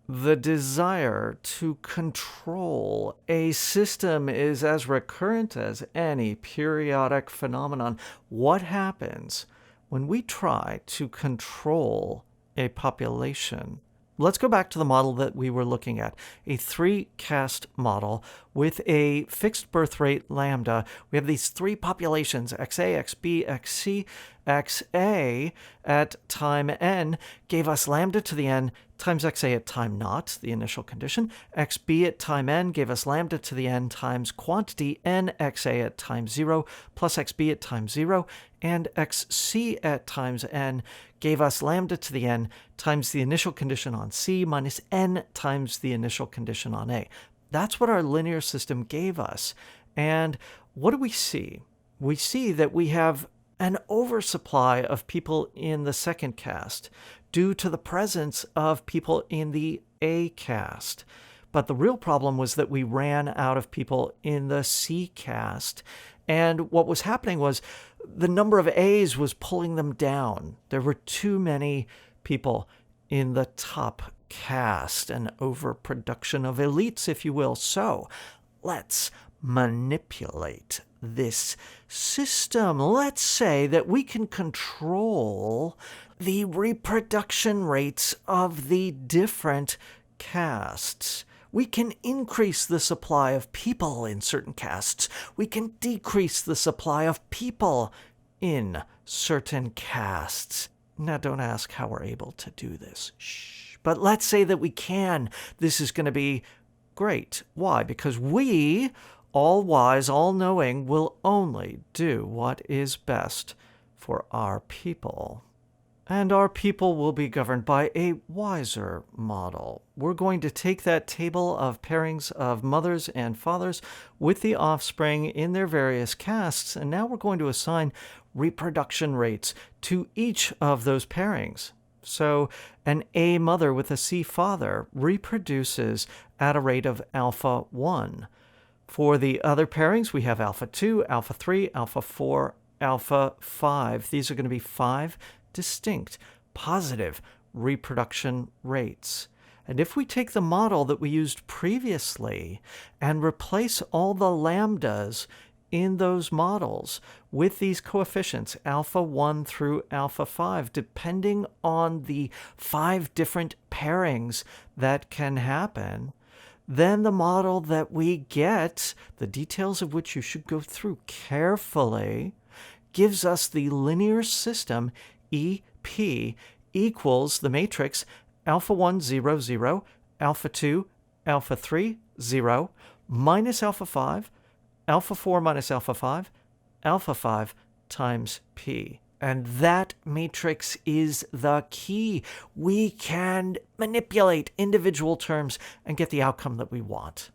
The desire to control a system is as recurrent as any periodic phenomenon. What happens when we try to control a population? Let's go back to the model that we were looking at, a 3-caste model with a fixed birth rate lambda. We have these 3 populations, XA, XB, XC. XA at time n gave us lambda to the n times XA at time naught, the initial condition. XB at time n gave us lambda to the n times quantity n XA at time 0 plus XB at time 0. And XC at times n gave us lambda to the n times the initial condition on C minus n times the initial condition on A. That's what our linear system gave us. And what do we see? We see that we have an oversupply of people in the 2nd caste due to the presence of people in the A caste. But the real problem was that we ran out of people in the C caste. And what was happening was the number of A's was pulling them down. There were too many people in the top caste, an overproduction of elites, if you will. So let's manipulate this system. Let's say that we can control the reproduction rates of the different castes. We can increase the supply of people in certain castes. We can decrease the supply of people in certain castes. Now, don't ask how we're able to do this. Shh. But let's say that we can. This is going to be great. Why? Because we, all wise, all knowing, will only do what is best for our people. And our people will be governed by a wiser model. We're going to take that table of pairings of mothers and fathers with the offspring in their various castes, and now we're going to assign reproduction rates to each of those pairings. So an A mother with a C father reproduces at a rate of alpha 1. For the other pairings, we have alpha 2, alpha 3, alpha 4, alpha 5. These are going to be 5 distinct positive reproduction rates. And if we take the model that we used previously and replace all the lambdas in those models with these coefficients, alpha 1 through alpha 5, depending on the 5 different pairings that can happen, then the model that we get, the details of which you should go through carefully, gives us the linear system EP equals the matrix alpha 1, 0, 0, alpha 2, alpha 3, 0, minus alpha 5, alpha 4 minus alpha 5 times P. And that matrix is the key. We can manipulate individual terms and get the outcome that we want.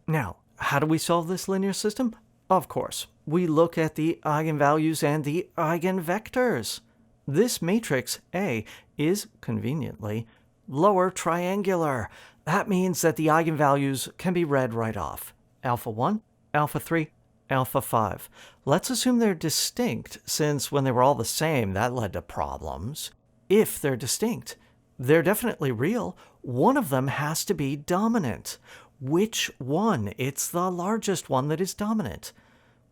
Now, how do we solve this linear system? Of course, we look at the eigenvalues and the eigenvectors. This matrix A is conveniently lower triangular. That means that the eigenvalues can be read right off. Alpha 1, alpha 3, alpha 5. Let's assume they're distinct, since when they were all the same, that led to problems. If they're distinct, they're definitely real. One of them has to be dominant. Which one? It's the largest one that is dominant.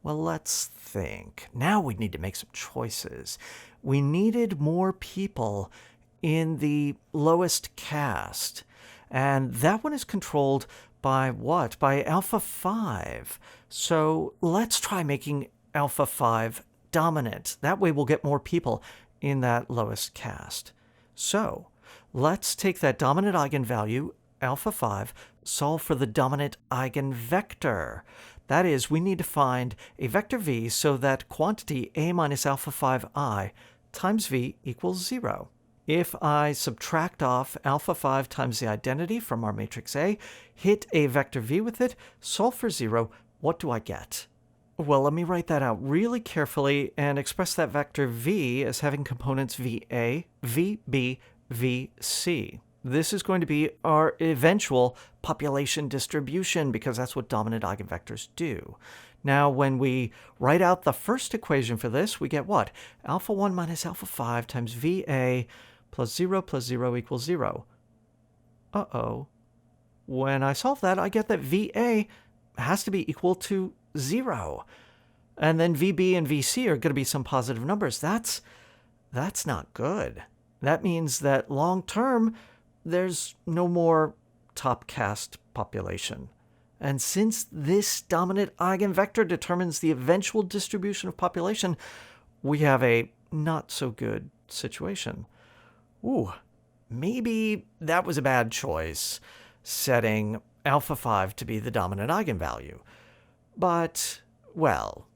Well, let's think. Now we need to make some choices. We needed more people in the lowest caste. And that one is controlled by what? By alpha 5. So let's try making alpha 5 dominant. That way we'll get more people in that lowest caste. So let's take that dominant eigenvalue, alpha 5, solve for the dominant eigenvector. That is, we need to find a vector v so that quantity a minus alpha 5I times v equals 0. If I subtract off alpha 5 times the identity from our matrix A, hit a vector v with it, solve for 0, what do I get? Well, let me write that out really carefully and express that vector v as having components VA, VB, VC. This is going to be our eventual population distribution because that's what dominant eigenvectors do. Now, when we write out the first equation for this, we get what? Alpha 1 minus alpha 5 times VA plus 0 equals 0. Uh-oh. When I solve that, I get that VA has to be equal to 0. And then VB and VC are going to be some positive numbers. That's not good. That means that long term, there's no more top caste population. And since this dominant eigenvector determines the eventual distribution of population, we have a not so good situation. Ooh, maybe that was a bad choice, setting alpha 5 to be the dominant eigenvalue. But, well,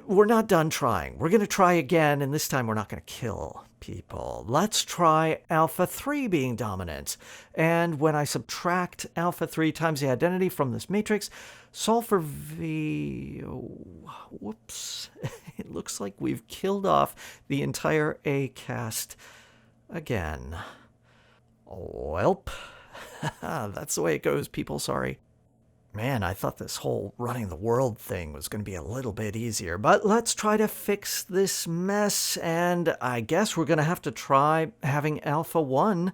we're not done trying. We're going to try again, and this time we're not going to kill people. Let's try alpha 3 being dominant. And when I subtract alpha 3 times the identity from this matrix, solve for V... whoops. It looks like we've killed off the entire A caste again. Welp. That's the way it goes, people. Sorry. Man, I thought this whole running the world thing was going to be a little bit easier, but let's try to fix this mess, and I guess we're going to have to try having alpha 1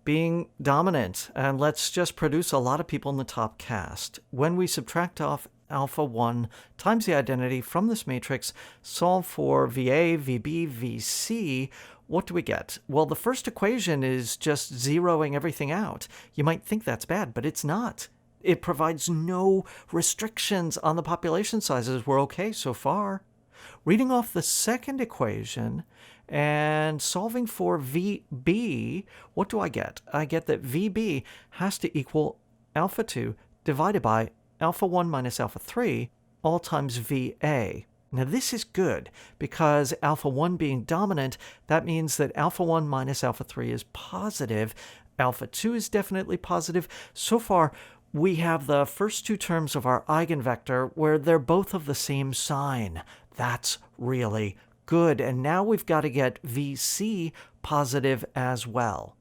being dominant, and let's just produce a lot of people in the top caste. When we subtract off alpha 1 times the identity from this matrix, solve for VA, VB, VC, what do we get? Well, the first equation is just zeroing everything out. You might think that's bad, but it's not. It provides no restrictions on the population sizes. We're okay so far. Reading off the second equation and solving for VB, what do I get? I get that VB has to equal alpha 2 divided by alpha 1 minus alpha 3, all times VA. Now this is good because alpha 1 being dominant, that means that alpha 1 minus alpha 3 is positive. Alpha 2 is definitely positive. So far, we have the first two terms of our eigenvector where they're both of the same sign. That's really good. And now we've got to get VC positive as well.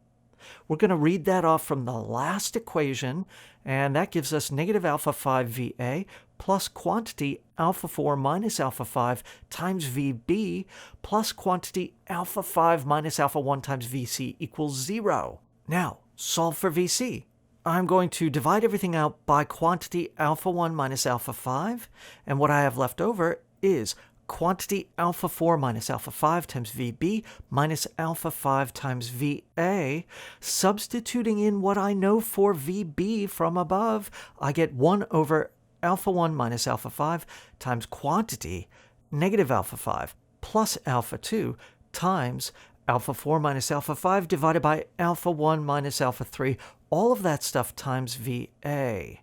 We're going to read that off from the last equation, and that gives us negative alpha 5 VA plus quantity alpha 4 minus alpha 5 times VB plus quantity alpha 5 minus alpha 1 times VC equals 0. Now, solve for VC. I'm going to divide everything out by quantity alpha 1 minus alpha 5, and what I have left over is quantity alpha 4 minus alpha 5 times VB minus alpha 5 times VA. Substituting in what I know for VB from above, I get 1 over alpha 1 minus alpha 5 times quantity negative alpha 5 plus alpha 2 times alpha 4 minus alpha 5 divided by alpha 1 minus alpha 3, all of that stuff times VA.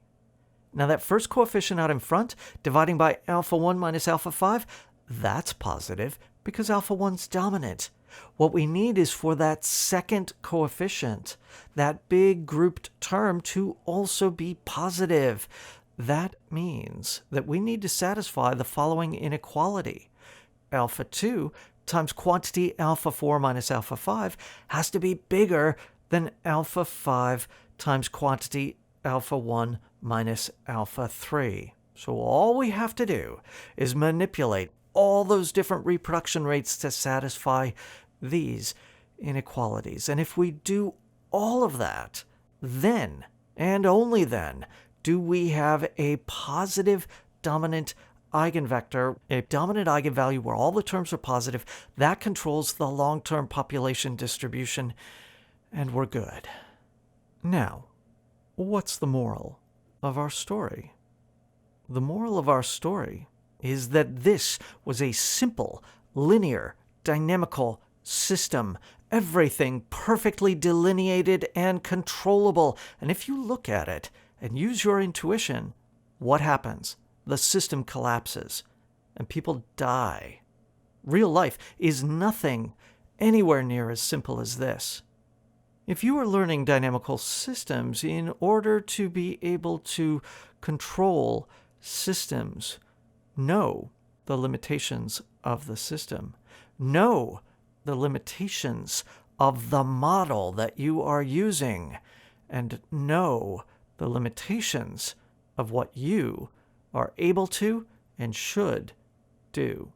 Now that first coefficient out in front, dividing by alpha 1 minus alpha 5, that's positive because alpha 1's dominant. What we need is for that second coefficient, that big grouped term, to also be positive. That means that we need to satisfy the following inequality. Alpha 2 times quantity alpha 4 minus alpha 5 has to be bigger than alpha 5 times quantity alpha 1 minus alpha 3. So all we have to do is manipulate all those different reproduction rates to satisfy these inequalities. And if we do all of that, then, and only then, do we have a positive dominant eigenvector, a dominant eigenvalue where all the terms are positive. That controls the long-term population distribution, and we're good. Now, what's the moral of our story? The moral of our story is that this was a simple, linear, dynamical system. Everything perfectly delineated and controllable. And if you look at it and use your intuition, what happens? The system collapses and people die. Real life is nothing anywhere near as simple as this. If you are learning dynamical systems in order to be able to control systems, know the limitations of the system. Know the limitations of the model that you are using. And know the limitations of what you are able to and should do.